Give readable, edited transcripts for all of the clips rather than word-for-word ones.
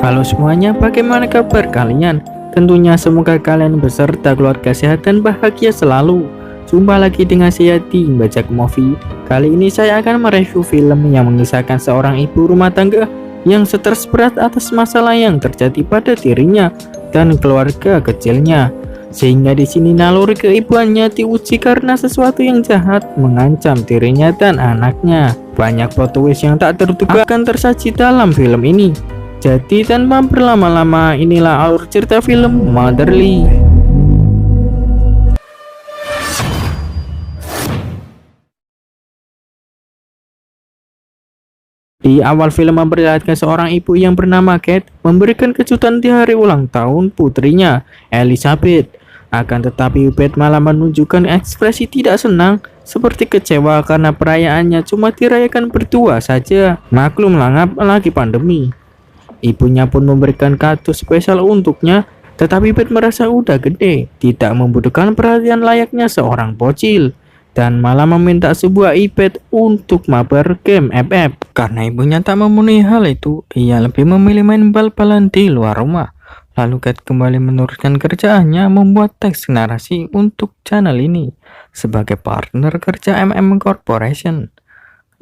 Halo semuanya, bagaimana kabar kalian? Tentunya semoga kalian beserta keluarga sehat dan bahagia selalu. Jumpa lagi dengan saya di Bajak Movie. Kali ini saya akan mereview film yang mengisahkan seorang ibu rumah tangga yang stres berat atas masalah yang terjadi pada dirinya dan keluarga kecilnya. Sehingga di sini naluri keibuannya diuji karena sesuatu yang jahat mengancam dirinya dan anaknya. Banyak plot twist yang tak terduga akan tersaji dalam film ini. Jadi tanpa berlama-lama, inilah alur cerita film Motherly. Di awal film memperlihatkan seorang ibu yang bernama Kate memberikan kejutan di hari ulang tahun putrinya, Elizabeth. Akan tetapi Beth malah menunjukkan ekspresi tidak senang, seperti kecewa karena perayaannya cuma dirayakan berdua saja. Maklum langap lagi pandemi. Ibunya pun memberikan kado spesial untuknya, tetapi Beth merasa udah gede, tidak membutuhkan perhatian layaknya seorang bocil, dan malah meminta sebuah iPad untuk mabar game FF. Karena ibunya tak memenuhi hal itu, ia lebih memilih main bal-balan di luar rumah. Lalu Kate kembali meneruskan kerjaannya membuat teks narasi untuk channel ini sebagai partner kerja Corporation.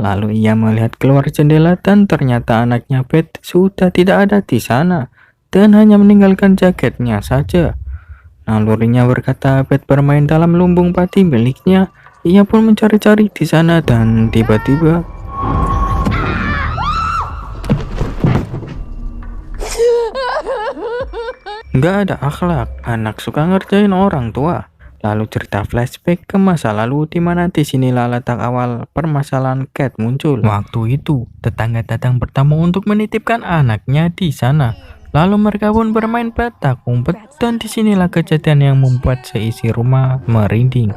Lalu ia melihat keluar jendela dan ternyata anaknya Beth sudah tidak ada di sana dan hanya meninggalkan jaketnya saja. Nalurinya berkata Beth bermain dalam lumbung padi miliknya. Ia pun mencari-cari di sana dan tiba-tiba nggak ada akhlak, anak suka ngerjain orang tua. Lalu cerita flashback ke masa lalu di mana disinilah letak awal permasalahan Kate muncul. Waktu itu, tetangga datang bertamu untuk menitipkan anaknya di sana. Lalu mereka pun bermain petak umpet dan disinilah kejadian yang membuat seisi rumah merinding.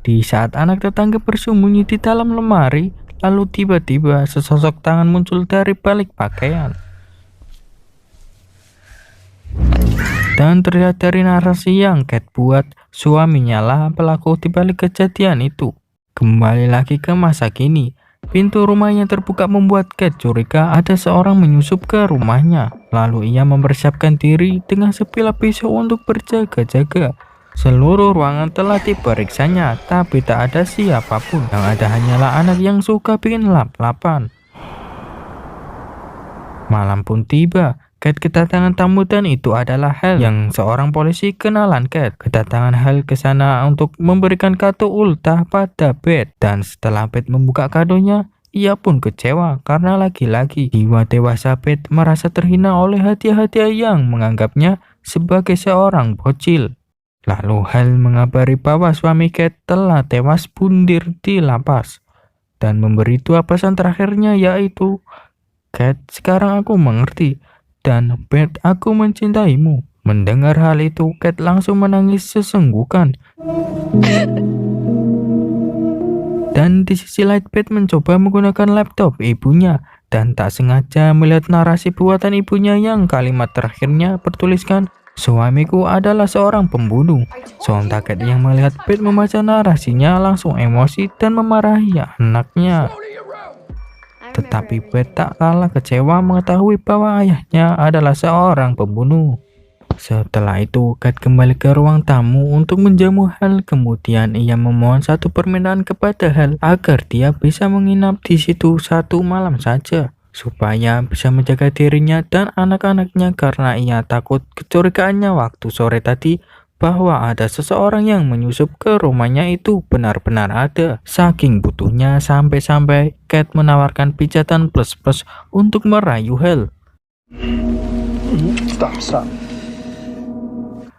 Di saat anak tetangga bersembunyi di dalam lemari, lalu tiba-tiba sesosok tangan muncul dari balik pakaian. Dan terlihat dari narasi yang Kate buat, suaminya lah pelaku di balik kejadian itu. Kembali lagi ke masa kini, pintu rumahnya terbuka membuat Kate curiga ada seorang menyusup ke rumahnya. Lalu ia mempersiapkan diri dengan sebilah pisau untuk berjaga-jaga. Seluruh ruangan telah diperiksanya, tapi tak ada siapapun. Yang ada hanyalah anak yang suka bikin lap-lapan. Malam pun tiba. Kate kedatangan tamu dan itu adalah Hal yang seorang polisi kenalan Kate. Kedatangan Hal ke sana untuk memberikan kado ultah pada Beth, dan setelah Beth membuka kadonya, ia pun kecewa karena lagi-lagi jiwa dewasa Beth merasa terhina oleh hadiah-hadiah yang menganggapnya sebagai seorang bocil. Lalu Hal mengabari bahwa suami Kate telah tewas bunuh di lapas dan memberi dua pesan terakhirnya, yaitu Kate, sekarang aku mengerti, dan Beth, aku mencintaimu. Mendengar hal itu, Kate langsung menangis sesenggukan. Dan di sisi lain Beth mencoba menggunakan laptop ibunya dan tak sengaja melihat narasi buatan ibunya yang kalimat terakhirnya bertuliskan, suamiku adalah seorang pembunuh. Sontak Kate yang melihat Beth membaca narasinya langsung emosi dan memarahi anaknya. Tetapi Beth tak kalah kecewa mengetahui bahwa ayahnya adalah seorang pembunuh. Setelah itu, Kate kembali ke ruang tamu untuk menjamu Hal. Kemudian ia memohon satu permintaan kepada Hal agar dia bisa menginap di situ satu malam saja, supaya bisa menjaga dirinya dan anak-anaknya karena ia takut kecurigaannya waktu sore tadi bahwa ada seseorang yang menyusup ke rumahnya itu benar-benar ada. Saking butuhnya sampai-sampai Kate menawarkan pijatan plus-plus untuk merayu Hal. Stop.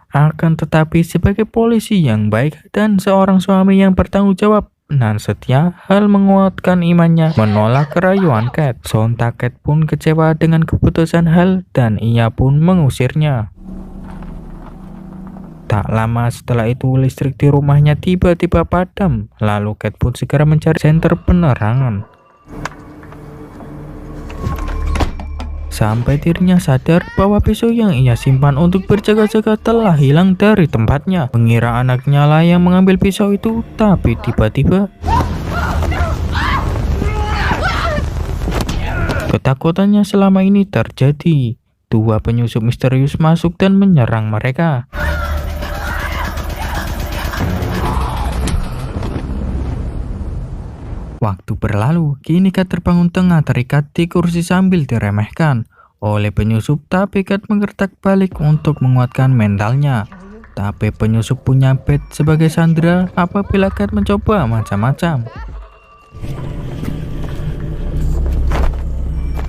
Akan tetapi sebagai polisi yang baik dan seorang suami yang bertanggung jawab dan setia, Hal menguatkan imannya menolak kerayuan Kate. Sontak Kate pun kecewa dengan keputusan Hal dan ia pun mengusirnya. Tak lama setelah itu listrik di rumahnya tiba-tiba padam. Lalu Kate pun segera mencari senter penerangan. Sampai dirinya sadar bahwa pisau yang ia simpan untuk berjaga-jaga telah hilang dari tempatnya. Mengira anaknya lah yang mengambil pisau itu, tapi tiba-tiba ketakutannya selama ini terjadi. Dua penyusup misterius masuk dan menyerang mereka. Waktu berlalu, kini Kat terbangun tengah terikat di kursi sambil diremehkan oleh penyusup, tapi Kat menggertak balik untuk menguatkan mentalnya. Tapi penyusup punya bet sebagai sandera apabila Kat mencoba macam-macam.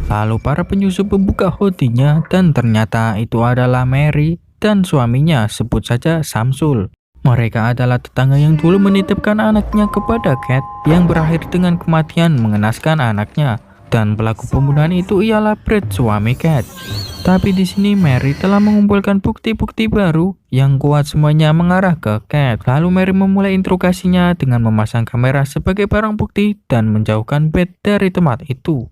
Lalu para penyusup membuka hotinya dan ternyata itu adalah Mary dan suaminya, sebut saja Samsul. Mereka adalah tetangga yang dulu menitipkan anaknya kepada Kat yang berakhir dengan kematian mengenaskan anaknya. Dan pelaku pembunuhan itu ialah Brad, suami Kat. Tapi di sini Mary telah mengumpulkan bukti-bukti baru yang kuat, semuanya mengarah ke Kat. Lalu Mary memulai interogasinya dengan memasang kamera sebagai barang bukti dan menjauhkan Brad dari tempat itu.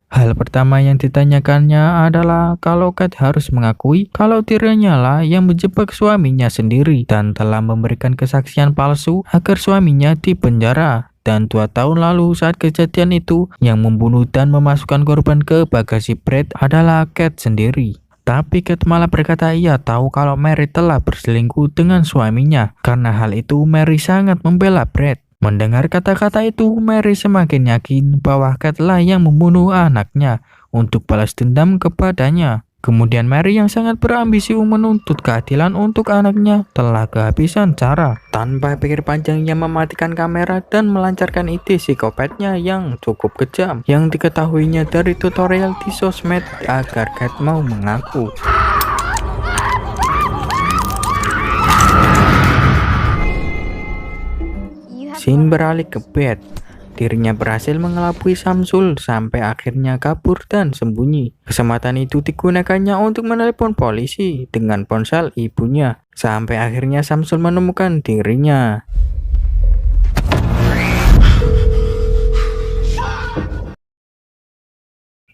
Hal pertama yang ditanyakannya adalah kalau Kat harus mengakui kalau dirinya lah yang menjebak suaminya sendiri dan telah memberikan kesaksian palsu agar suaminya dipenjara. Dan 2 tahun lalu saat kejadian itu, yang membunuh dan memasukkan korban ke bagasi Brad adalah Kat sendiri. Tapi Kat malah berkata ia tahu kalau Mary telah berselingkuh dengan suaminya. Karena hal itu Mary sangat membela Brad. Mendengar kata-kata itu, Mary semakin yakin bahwa Kat lah yang membunuh anaknya untuk balas dendam kepadanya. Kemudian Mary yang sangat berambisi menuntut keadilan untuk anaknya telah kehabisan cara. Tanpa pikir panjang ia mematikan kamera dan melancarkan ide psikopatnya yang cukup kejam yang diketahuinya dari tutorial di sosmed agar Kat mau mengaku. Scene beralih ke Beth. Dirinya berhasil mengelabui Samsul sampai akhirnya kabur dan sembunyi. Kesempatan itu digunakannya untuk menelepon polisi dengan ponsel ibunya. Sampai akhirnya Samsul menemukan dirinya.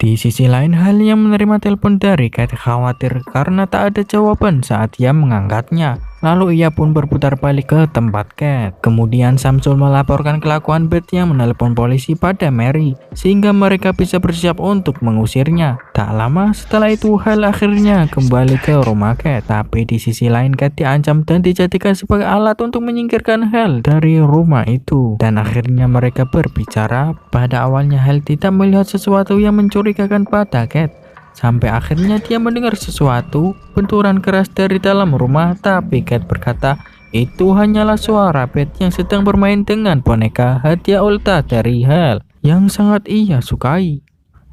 Di sisi lain, Hal yang menerima telepon dari Kat khawatir karena tak ada jawaban saat ia mengangkatnya. Lalu ia pun berputar balik ke tempat Kat. Kemudian Samsul melaporkan kelakuan Beth yang menelepon polisi pada Mary, sehingga mereka bisa bersiap untuk mengusirnya. Tak lama setelah itu Hal akhirnya kembali ke rumah Kat. Tapi di sisi lain Kat diancam dan dijadikan sebagai alat untuk menyingkirkan Hal dari rumah itu. Dan akhirnya mereka berbicara. Pada awalnya Hal tidak melihat sesuatu yang mencurigakan pada Kat. Sampai akhirnya dia mendengar sesuatu benturan keras dari dalam rumah, tapi Kat berkata itu hanyalah suara Beth yang sedang bermain dengan boneka hadiah ulta dari Hal yang sangat ia sukai.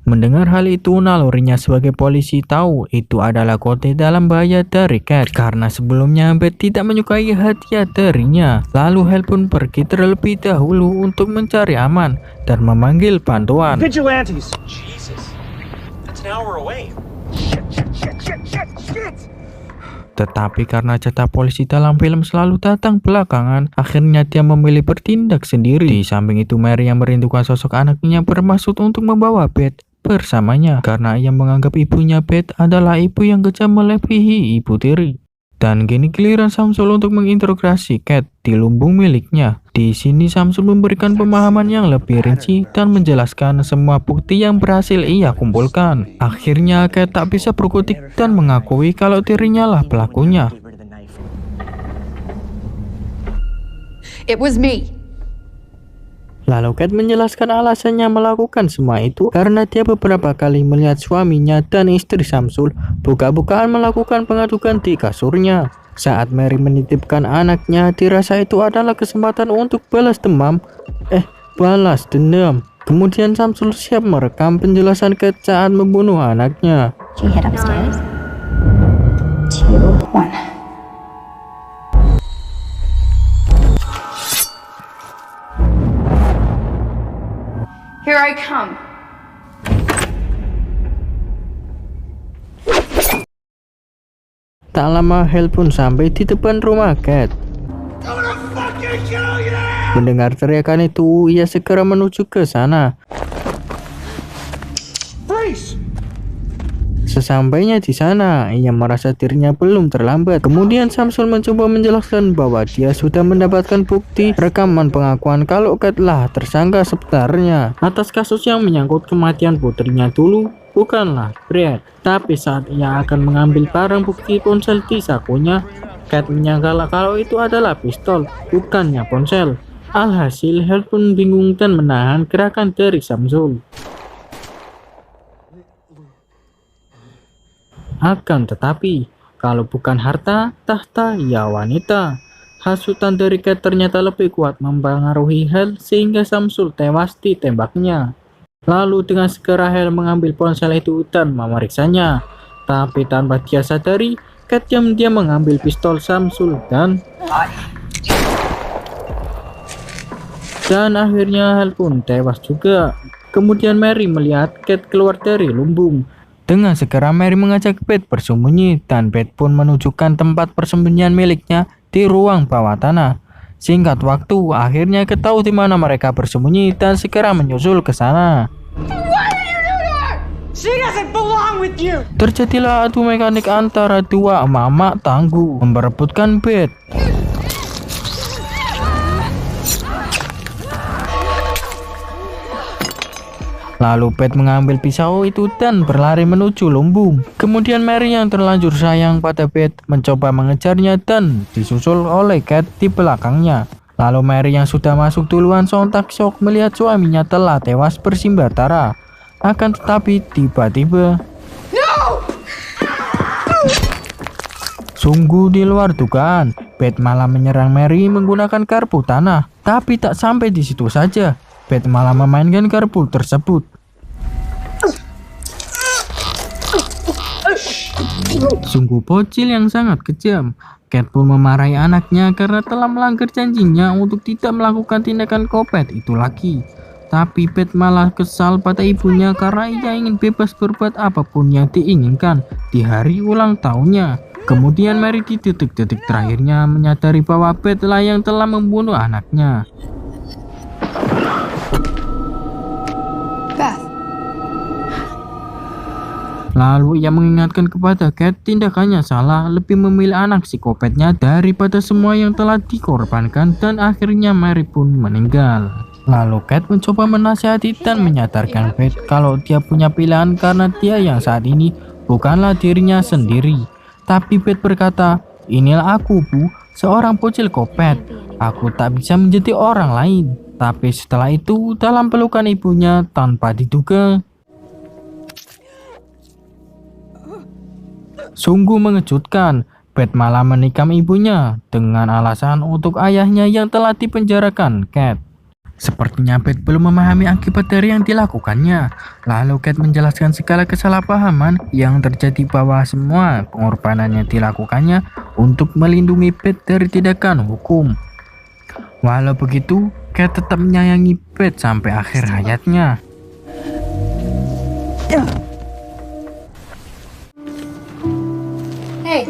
Mendengar hal itu, nalurinya sebagai polisi tahu itu adalah kode dalam bahaya dari Kat karena sebelumnya Beth tidak menyukai hadiah darinya. Lalu Hal pun pergi terlebih dahulu untuk mencari aman dan memanggil bantuan. Vigilantes! Jesus. That's an hour away. Shit. Tetapi karena jatah polisi dalam film selalu datang belakangan, akhirnya dia memilih bertindak sendiri. Di samping itu, Mary yang merindukan sosok anaknya bermaksud untuk membawa Beth bersamanya karena ia menganggap ibunya Beth adalah ibu yang kejam melebihi ibu tiri. Dan kini giliran Samsul untuk menginterogasi Kat di lumbung miliknya. Di sini Samsul memberikan pemahaman yang lebih rinci dan menjelaskan semua bukti yang berhasil ia kumpulkan. Akhirnya Kat tak bisa berkutik dan mengakui kalau dirinya lah pelakunya. It was me. Lalu Kat menjelaskan alasannya melakukan semua itu karena dia beberapa kali melihat suaminya dan istri Samsul buka-bukaan melakukan pengadukan di kasurnya. Saat Mary menitipkan anaknya, dirasa itu adalah kesempatan untuk balas dendam. Kemudian Samsul siap merekam penjelasan Kat saat membunuh anaknya. Can you head upstairs? 2, 1. Here I come. Tak lama Hal pun sampai di depan rumah Kat. Mendengar teriakan itu, ia segera menuju ke sana. Sesampainya di sana, ia merasa dirinya belum terlambat. Kemudian Samsul mencoba menjelaskan bahwa dia sudah mendapatkan bukti rekaman pengakuan kalau Kat lah tersangka sebenarnya atas kasus yang menyangkut kematian putrinya dulu. bukanlah Brad. Tapi saat ia akan mengambil barang bukti ponsel di sakunya, Cat menyangka kalau itu adalah pistol, bukannya ponsel. Alhasil, Hal pun bingung dan menahan gerakan dari Samsul. Akan tetapi, kalau bukan harta, tahta, ya wanita. Hasutan dari Cat ternyata lebih kuat mempengaruhi Hal sehingga Samsul tewas ditembaknya. Lalu dengan segera Hal mengambil ponsel itu dan memeriksanya. Tapi tanpa dia sadari, Cat diam-diam mengambil pistol Samsul dan akhirnya Hal pun tewas juga. Kemudian Mary melihat Cat keluar dari lumbung. Dengan segera Mary mengajak Beth bersembunyi dan Beth pun menunjukkan tempat persembunyian miliknya di ruang bawah tanah. Singkat waktu, akhirnya ketahui di mana mereka bersembunyi dan segera menyusul ke sana. Terjadilah adu mekanik antara dua emak-emak tangguh memperebutkan Beth. Lalu Beth mengambil pisau itu dan berlari menuju lumbung. Kemudian Mary yang terlanjur sayang pada Beth mencoba mengejarnya dan disusul oleh Cat di belakangnya. Lalu Mary yang sudah masuk duluan sontak shock melihat suaminya telah tewas bersimbah darah. Akan tetapi tiba-tiba sungguh di luar dugaan, Beth malah menyerang Mary menggunakan garpu tanah. Tapi tak sampai di situ saja, Beth malah memainkan garpu tersebut. Sungguh bocil yang sangat kejam. Cat pun memarahi anaknya karena telah melanggar janjinya untuk tidak melakukan tindakan kopet itu lagi. Tapi Beth malah kesal pada ibunya karena ia ingin bebas berbuat apapun yang diinginkan di hari ulang tahunnya. Kemudian Mary di detik-detik terakhirnya menyadari bahwa Beth lah yang telah membunuh anaknya. Beth. Lalu ia mengingatkan kepada Cat tindakannya salah, lebih memilih anak psikopatnya daripada semua yang telah dikorbankan, dan akhirnya Mary pun meninggal. Lalu Cat mencoba menasihati dan menyadarkan Beth kalau dia punya pilihan karena dia yang saat ini bukanlah dirinya sendiri. Tapi Beth berkata, "Inilah aku, Bu, seorang bocil kopet. Aku tak bisa menjadi orang lain." Tapi setelah itu, dalam pelukan ibunya tanpa diduga, sungguh mengejutkan, Beth malah menikam ibunya dengan alasan untuk ayahnya yang telah dipenjarakan Cat. Sepertinya Beth belum memahami akibat dari yang dilakukannya. Lalu Cat menjelaskan segala kesalahpahaman yang terjadi bahwa semua pengorbanan yang dilakukannya untuk melindungi Beth dari tindakan hukum. Walau begitu, Cat tetap menyayangi Beth sampai akhir hayatnya. Hey.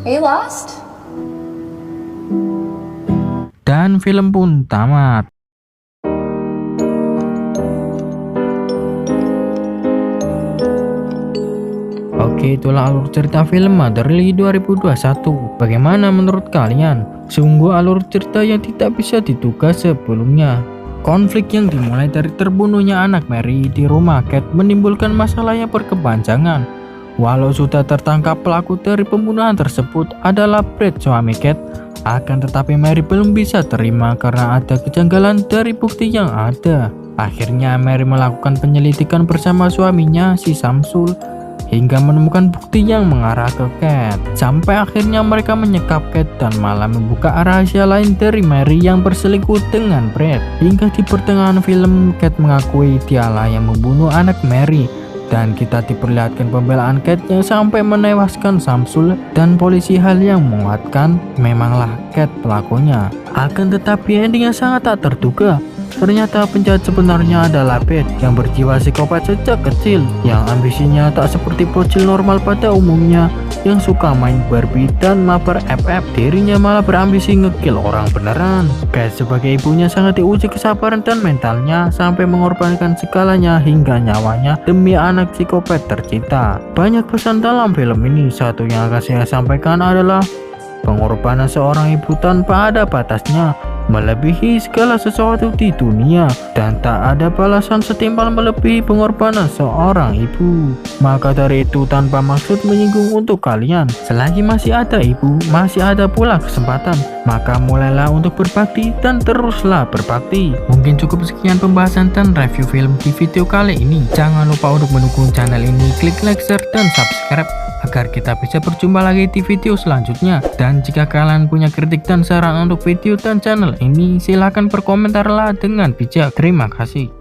Are you lost? Dan film pun tamat. Oke, itulah alur cerita film Motherly 2021. Bagaimana menurut kalian? Sungguh alur cerita yang tidak bisa diduga sebelumnya. Konflik yang dimulai dari terbunuhnya anak Mary di rumah Cat menimbulkan masalah yang berkepanjangan. Walau sudah tertangkap pelaku dari pembunuhan tersebut adalah Brad, suami Cat, akan tetapi Mary belum bisa terima karena ada kejanggalan dari bukti yang ada. Akhirnya Mary melakukan penyelidikan bersama suaminya si Samsul hingga menemukan bukti yang mengarah ke Cat. Sampai akhirnya mereka menyekap Cat dan malah membuka rahasia lain dari Mary yang berselingkuh dengan Brad. Hingga di pertengahan film, Cat mengakui dialah yang membunuh anak Mary. Dan kita diperlihatkan pembelaan Cat yang sampai menewaskan Samsul, dan polisi hal yang menguatkan memanglah Cat pelakunya. Akan tetapi endingnya sangat tak terduga. Ternyata penjahat sebenarnya adalah Beth yang berjiwa psikopat sejak kecil, yang ambisinya tak seperti bocil normal pada umumnya yang suka main Barbie dan mabar FF. Dirinya malah berambisi ngekill orang beneran. Beth sebagai ibunya sangat diuji kesabaran dan mentalnya sampai mengorbankan segalanya hingga nyawanya demi anak psikopat tercinta. Banyak pesan dalam film ini. Satu yang akan saya sampaikan adalah pengorbanan seorang ibu tanpa ada batasnya. melebihi segala sesuatu di dunia, dan tak ada balasan setimpal melebihi pengorbanan seorang ibu. Maka dari itu, tanpa maksud menyinggung untuk kalian, selagi masih ada ibu, masih ada pula kesempatan, maka mulailah untuk berbakti dan teruslah berbakti. Mungkin cukup sekian pembahasan dan review film di video kali ini. Jangan lupa untuk mendukung channel ini, klik like, share, dan subscribe agar kita bisa berjumpa lagi di video selanjutnya. Dan jika kalian punya kritik dan saran untuk video dan channel ini, silahkan berkomentarlah dengan bijak. Terima kasih.